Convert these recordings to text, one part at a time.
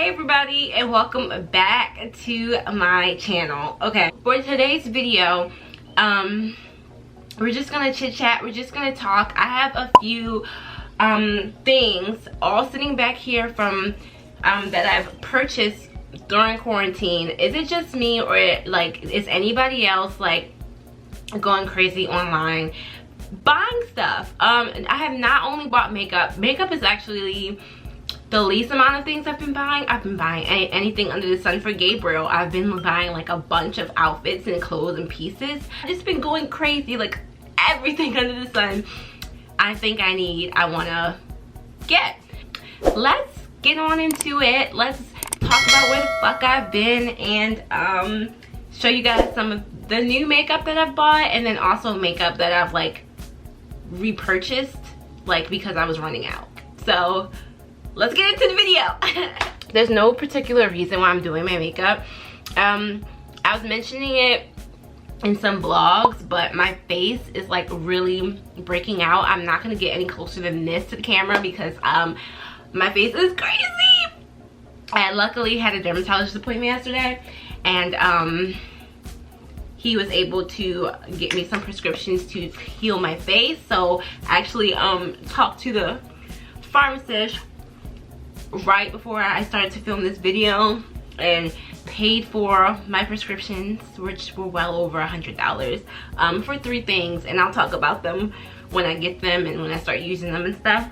Hey everybody, and welcome back to my channel. Okay, for today's video, we're just gonna chit chat, we're just gonna talk. I have a few things all sitting back here from that I've purchased during quarantine. Is it just me, or like is anybody else like going crazy online buying stuff? I have not only bought makeup. Makeup is actually the least amount of things I've been buying. I've been buying anything under the sun for Gabriel. I've been buying like a bunch of outfits and clothes and pieces. I've just been going crazy, like everything under the sun I think I want to get. Let's get on into it. Let's talk about where the fuck I've been and show you guys some of the new makeup that I've bought, and then also makeup that I've like repurchased like because I was running out. So let's get into the video. There's no particular reason why I'm doing my makeup. I was mentioning it in some vlogs, but my face is like really breaking out. I'm not gonna get any closer than this to the camera because my face is crazy. I luckily had a dermatologist appointment yesterday, and he was able to get me some prescriptions to heal my face. So I actually talked to the pharmacist right before I started to film this video and paid for my prescriptions, which were well over $100 for 3 things, and I'll talk about them when I get them and when I start using them and stuff.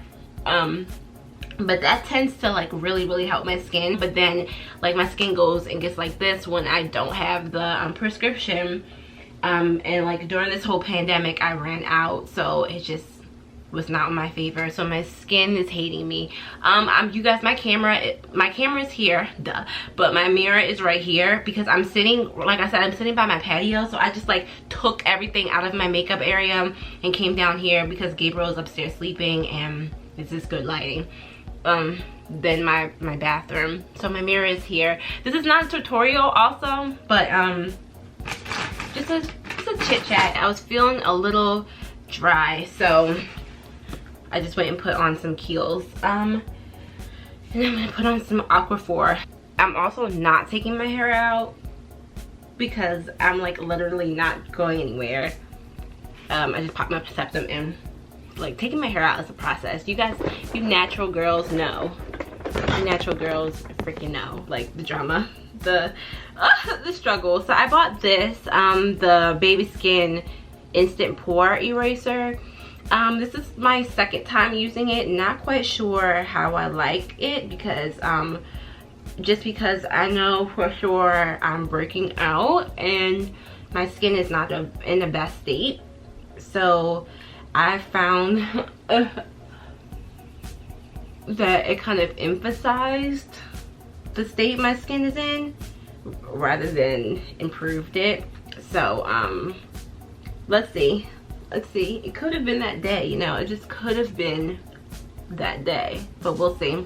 But that tends to like really help my skin, but then like my skin goes and gets like this when I don't have the prescription, and like during this whole pandemic I ran out, so it just was not in my favor. So my skin is hating me. You guys, my camera is here, duh, but my mirror is right here because I'm sitting, like I said, I'm sitting by my patio, so I just like took everything out of my makeup area and came down here because Gabriel's upstairs sleeping and it's just good lighting. Then my bathroom, so my mirror is here. This is not a tutorial also, but just a chit chat. I was feeling a little dry, so I just went and put on some Kiehl's, and I'm gonna put on some Aquaphor. I'm also not taking my hair out because I'm like literally not going anywhere. I just popped my septum in. Like, taking my hair out is a process. You guys, you natural girls know. You natural girls freaking know, like the drama, the struggle. So I bought this, the Baby Skin Instant Pore Eraser. This is my second time using it. Not quite sure how I like it because just because I know for sure I'm breaking out and my skin is not in the best state. So I found that it kind of emphasized the state my skin is in rather than improved it. So let's see. It could have been that day, you know, it just could have been that day, but we'll see.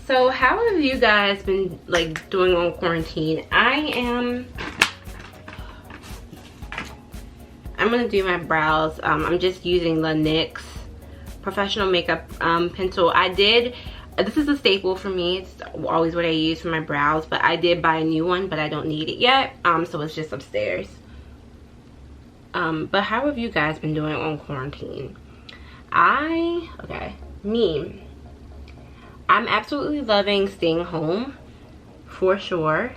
So how have you guys been like doing on quarantine? I'm gonna do my brows. I'm just using the NYX professional makeup pencil. This is a staple for me. It's always what I use for my brows, but I did buy a new one, but I don't need it yet, so it's just upstairs. But how have you guys been doing on quarantine? I'm absolutely loving staying home for sure,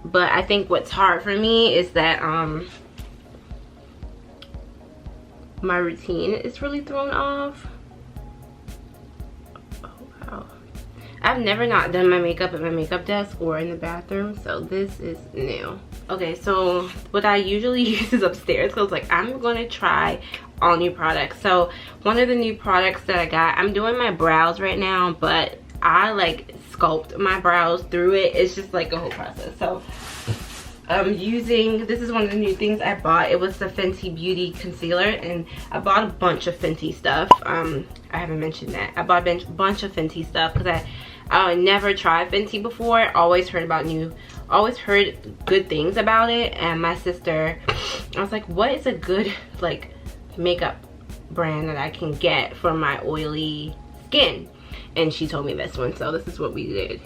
but I think what's hard for me is that my routine is really thrown off. Oh wow, I've never not done my makeup at my makeup desk or in the bathroom, so this is new. Okay, so what I usually use is upstairs, so I was like, I'm gonna try all new products. So one of the new products that I got, I'm doing my brows right now, but I like sculpt my brows through it. It's just like a whole process. So I'm using, this is one of the new things I bought. It was the Fenty Beauty concealer, and I bought a bunch of Fenty stuff. I haven't mentioned that. I bought a bunch of Fenty stuff because I never tried Fenty before. Always heard good things about it, and my sister, I was like, what is a good like makeup brand that I can get for my oily skin? and she told me this one, so this is what we did.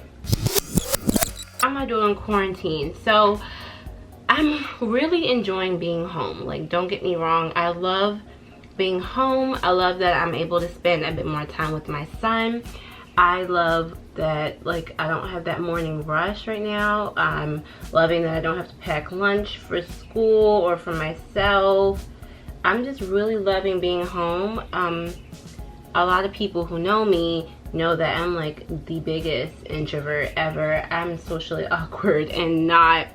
How am I doing quarantine? So I'm really enjoying being home. Like, don't get me wrong, I love being home. I love that I'm able to spend a bit more time with my son. I love that, like, I don't have that morning rush right now. I'm loving that I don't have to pack lunch for school or for myself. I'm just really loving being home. A lot of people who know me know that I'm like the biggest introvert ever. I'm socially awkward and not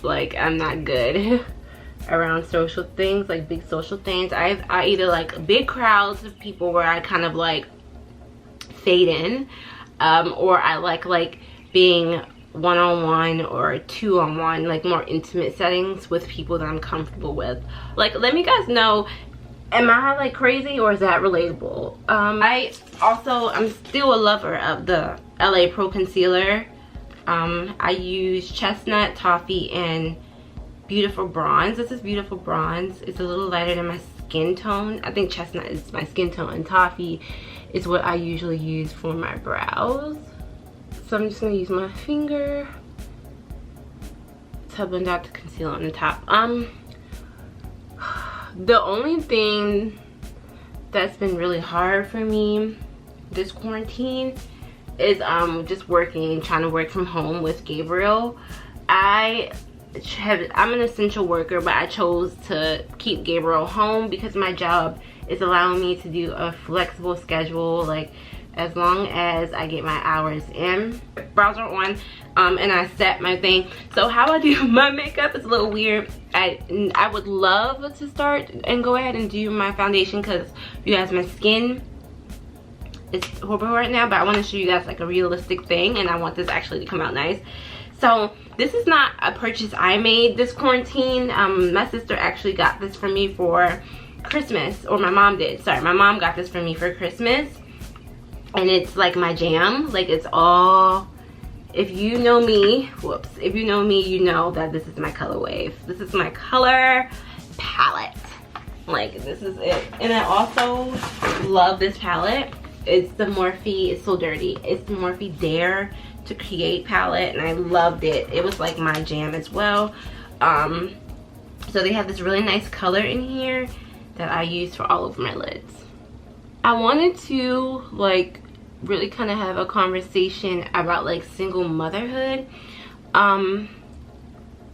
like, I'm not good around social things, like big social things. I either like big crowds of people where I kind of like fade in, or I like being one-on-one or two-on-one, like more intimate settings with people that I'm comfortable with. Like, let me guys know, am I like crazy or is that relatable? I'm still a lover of the LA Pro Concealer. I use Chestnut, Toffee, and Beautiful Bronze. This is Beautiful Bronze. It's a little lighter than my skin tone. I think Chestnut is my skin tone, and Toffee is what I usually use for my brows. So I'm just gonna use my finger to blend out the concealer on the top. The only thing that's been really hard for me this quarantine is just trying to work from home with Gabriel. I'm an essential worker, but I chose to keep Gabriel home because my job is allowing me to do a flexible schedule, like as long as I get my hours in. Browser on, and I set my thing. So how I do my makeup is a little weird. I would love to start and go ahead and do my foundation, because you guys, my skin is horrible right now, but I want to show you guys like a realistic thing, and I want this actually to come out nice. So this is not a purchase I made this quarantine. My sister actually got this for me for Christmas, or my mom did. Sorry, my mom got this for me for Christmas, and it's like my jam. Like, it's all, if you know me, if you know me, you know that this is my color wave. This is my color palette. Like, this is it. And I also love this palette. It's the Morphe, it's so dirty. It's the Morphe Dare to Create palette, and I loved it. It was like my jam as well. So they have this really nice color in here that I use for all of my lids. I wanted to like really kind of have a conversation about like single motherhood,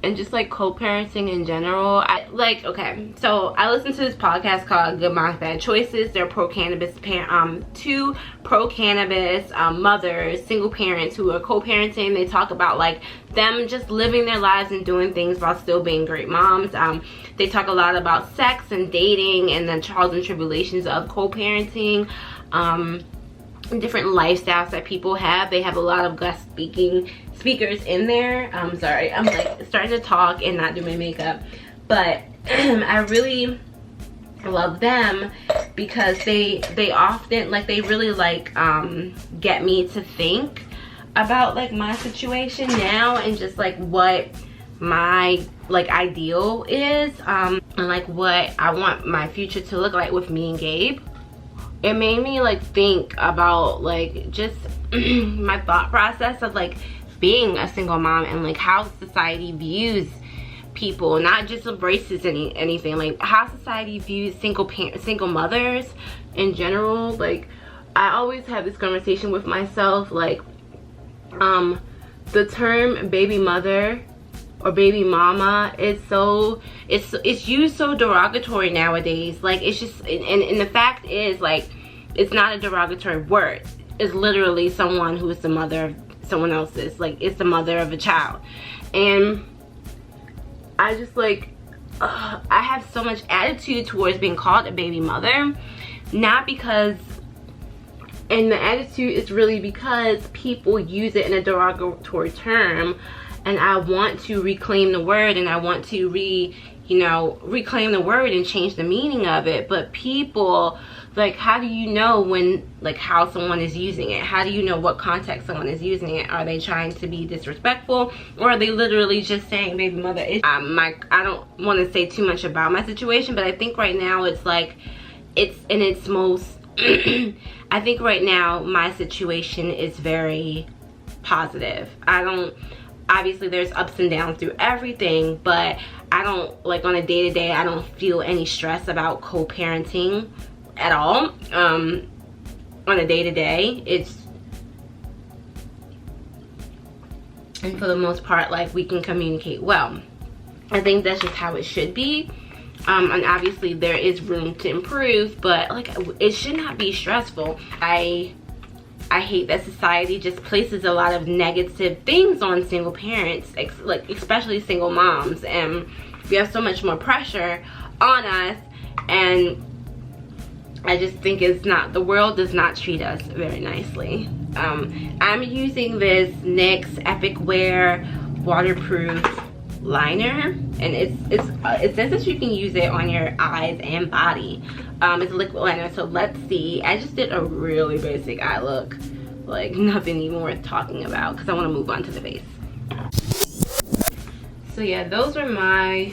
and just like co-parenting in general. Okay, so I listened to this podcast called Good Moms Bad Choices. They're pro-cannabis two pro-cannabis mothers, single parents who are co-parenting. They talk about like them just living their lives and doing things while still being great moms. They talk a lot about sex and dating and the trials and tribulations of co-parenting, different lifestyles that people have. They have a lot of guest speakers in there. I'm sorry, I'm like starting to talk and not do my makeup, but I really love them because they often like, they really like get me to think about like my situation now, and just like what my like ideal is, and like what I want my future to look like with me and Gabe. It made me like think about like just my thought process of like being a single mom, and like how society views people, not just embraces anything, like how society views single mothers in general. Like, I always have this conversation with myself, like the term baby mother or baby mama is it's used so derogatory nowadays. Like, it's just, and the fact is, like, it's not a derogatory word. It's literally someone who is the mother of someone else's, like, it's the mother of a child. And I just like I have so much attitude towards being called a baby mother, not because, and the attitude is really because people use it in a derogatory term, and I want to reclaim the word, and I want to reclaim the word and change the meaning of it. But people, like, how do you know when, like, how someone is using it? How do you know what context someone is using it? Are they trying to be disrespectful, or are they literally just saying baby mother? I don't want to say too much about my situation, but I think right now it's like, it's in its most I think right now my situation is very positive. Obviously there's ups and downs through everything, but I don't, like, on a day-to-day, I don't feel any stress about co-parenting at all. On a day-to-day, and for the most part, like, we can communicate well. I think that's just how it should be. And obviously there is room to improve, but like, it should not be stressful. I hate that society just places a lot of negative things on single parents, like especially single moms, and we have so much more pressure on us, and I just think the world does not treat us very nicely. I'm using this NYX Epic Wear waterproof liner, and it says that you can use it on your eyes and body. It's a liquid liner, so let's see. I just did a really basic eye look, like nothing even worth talking about, because I want to move on to the face. So yeah, those are my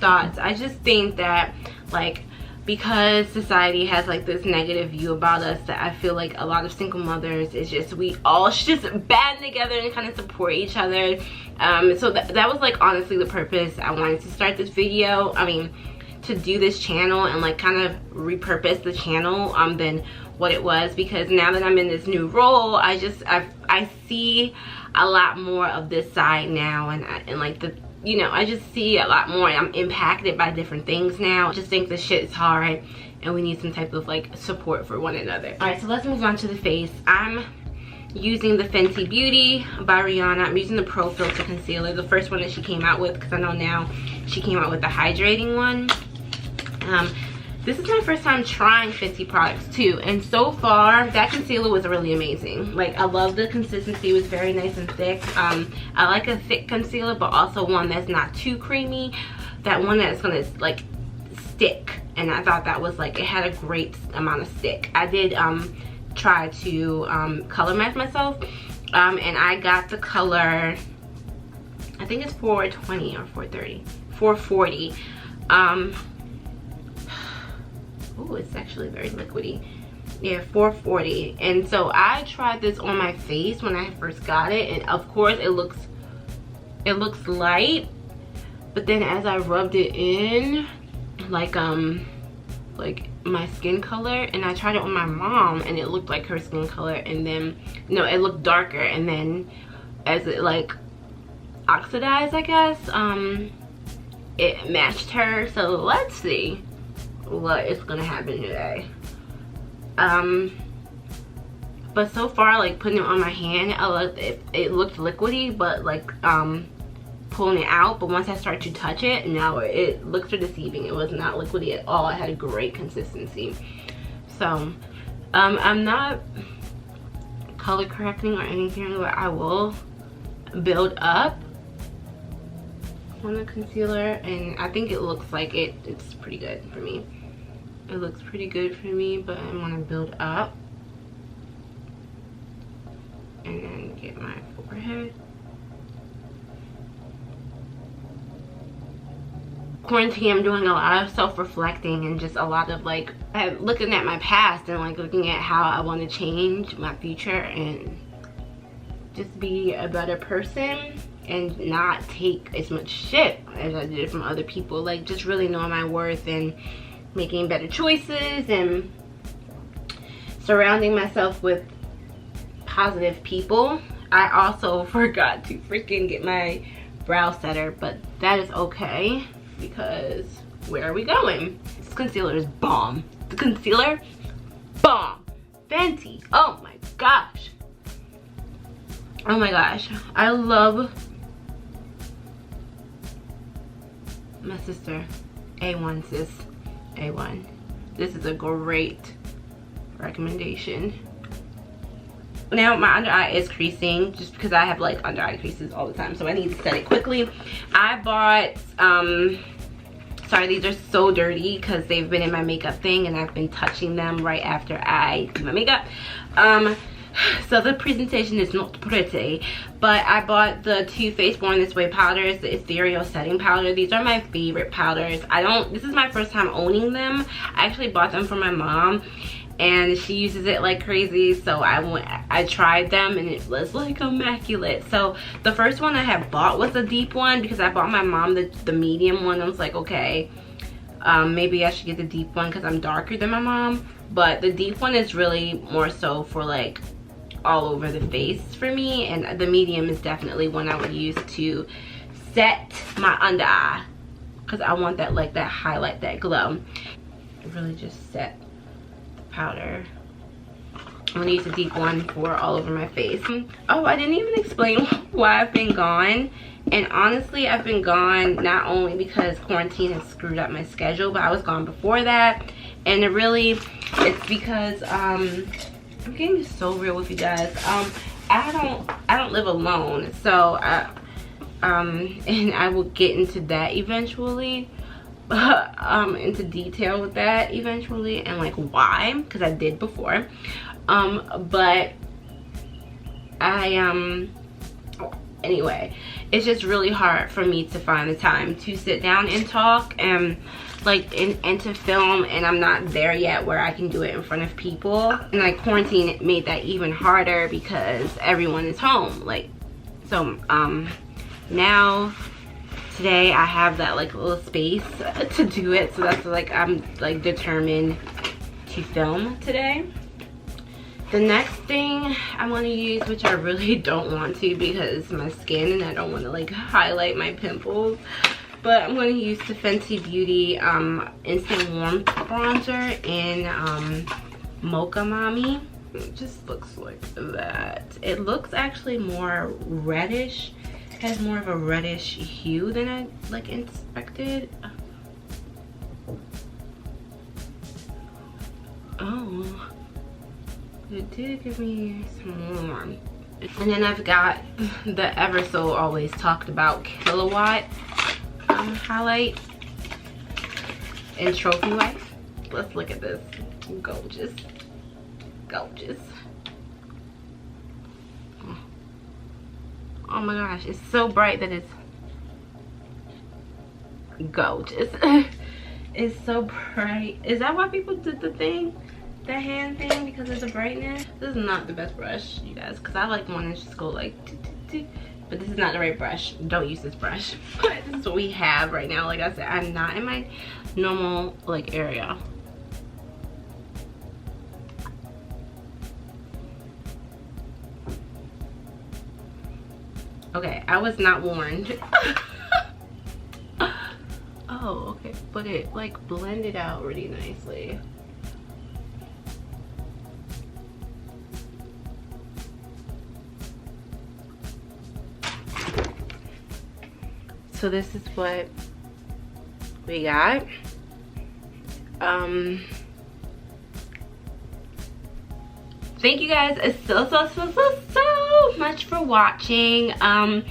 thoughts. I just think that, like, because society has like this negative view about us, that I feel like a lot of single mothers is just, we all should just band together and kind of support each other. So that was like honestly the purpose I wanted to start this video. I mean, to do this channel and like kind of repurpose the channel than what it was, because now that I'm in this new role, I see a lot more of this side now, and like the, you know, I just see a lot more. I'm impacted by different things now. I just think this shit is hard, and we need some type of like support for one another. All right, so let's move on to the face. I'm using the Fenty Beauty by Rihanna. I'm using the Pro Filter Concealer, the first one that she came out with, because I know now she came out with the hydrating one. This is my first time trying Fenty products too, and so far that concealer was really amazing. Like, I love the consistency. It was very nice and thick. I like a thick concealer, but also one that's not too creamy, that one that's gonna like stick, and I thought that was like, it had a great amount of stick. I did try to color match myself, and I got the color, I think it's 420 or 430, 440. Oh, it's actually very liquidy. Yeah, 440. And so I tried this on my face when I first got it, and of course it looks light, but then as I rubbed it in, like my skin color, and I tried it on my mom and it looked like her skin color, and then no, it looked darker, and then as it like oxidized, I guess, it matched her. So let's see what is gonna happen today. But so far, like, putting it on my hand, it looked liquidy, but like pulling it out, but once I start to touch it, now it looks deceiving. It was not liquidy at all. It had a great consistency. So I'm not color correcting or anything, but I will build up on the concealer, and I think it looks like it's pretty good for me. It looks pretty good for me, but I want to build up and then get my forehead. Quarantine, I'm doing a lot of self-reflecting and just a lot of like looking at my past and like looking at how I want to change my future and just be a better person and not take as much shit as I did from other people. Like, just really knowing my worth and making better choices and surrounding myself with positive people. I also forgot to freaking get my brow setter, but that is okay, because where are we going? This concealer is bomb. The concealer, bomb. Fenty, oh my gosh. Oh my gosh, I love my sister. A1, sis. A1. This is a great recommendation. Now my under eye is creasing, just because I have like under eye creases all the time, so I need to set it quickly. I bought sorry, these are so dirty because they've been in my makeup thing and I've been touching them right after I do my makeup. So the presentation is not pretty, but I bought the Too Faced Born This Way powders, the ethereal setting powder. These are my favorite powders. This is my first time owning them. I actually bought them for my mom, and she uses it like crazy, so I tried them and it was like immaculate. So the first one I had bought was a deep one because I bought my mom the medium one. I was like, okay, maybe I should get the deep one because I'm darker than my mom. But the deep one is really more so for like all over the face for me, and the medium is definitely one I would use to set my under eye because I want that, like, that highlight, that glow. Really just set the powder. I'm gonna use a deep one for all over my face. Oh, I didn't even explain why I've been gone. And honestly, I've been gone not only because quarantine has screwed up my schedule, but I was gone before that. And it's because I'm getting so real with you guys. I don't live alone, so and I will get into that eventually, into detail with that eventually, and like why, because I did before. But anyway, it's just really hard for me to find the time to sit down and talk and and to film, and I'm not there yet where I can do it in front of people. And like quarantine made that even harder because everyone is home. So now today I have that like little space to do it, so that's like I'm like determined to film today. The next thing I want to use, which I really don't want to because my skin and I don't want to like highlight my pimples, but I'm going to use the Fenty Beauty Instant Warmth Bronzer in Mocha Mommy. It just looks like that. It looks actually more reddish. It has more of a reddish hue than I like expected. Oh, it did give me some warmth. And then I've got the ever so always talked about Killawatt highlight and Trophy Wife. Let's look at this. Gorgeous, gorgeous. Oh my gosh, it's so bright that it's gorgeous. It's so bright. Is that why people did the thing, the hand thing, because of the brightness? This is not the best brush, you guys, because I like one that just go like but this is not the right brush. Don't use this brush. But this is what we have right now. Like I said, I'm not in my normal like area. Okay, I was not warned. Oh, okay, but it like blended out really nicely. So this is what we got. Thank you guys so much for watching. I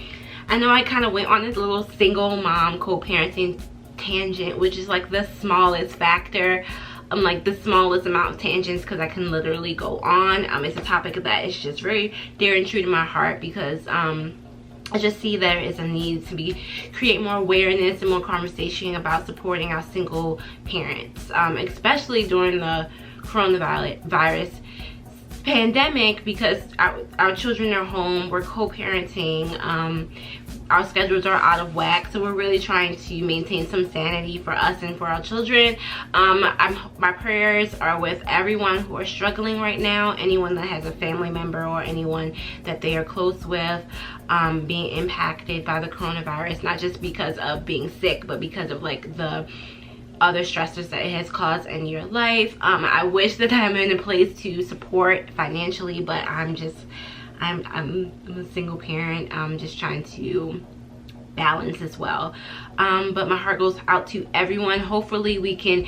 know I kind of went on this little single mom co-parenting tangent, which is like the smallest factor. Like the smallest amount of tangents, because I can literally go on. It's a topic that is just very dear and true to my heart, because I just see there is a need to create more awareness and more conversation about supporting our single parents, especially during the coronavirus pandemic, because our children are home, we're co-parenting, our schedules are out of whack, so we're really trying to maintain some sanity for us and for our children. My prayers are with everyone who are struggling right now, anyone that has a family member or anyone that they are close with being impacted by the coronavirus, not just because of being sick, but because of like the other stressors that it has caused in your life. I wish that I'm in a place to support financially, but I'm a single parent. I'm just trying to balance as well. But my heart goes out to everyone. Hopefully we can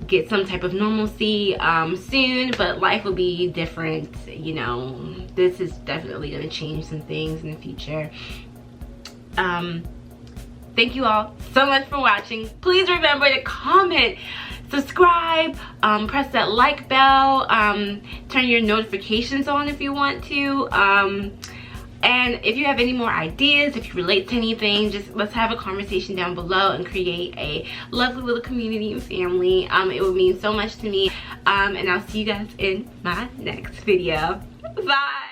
get some type of normalcy soon, but life will be different. You know, this is definitely going to change some things in the future. Thank you all so much for watching. Please remember to comment, subscribe, press that like bell, turn your notifications on if you want to. And if you have any more ideas, if you relate to anything, just let's have a conversation down below and create a lovely little community and family. It would mean so much to me. And I'll see you guys in my next video. Bye.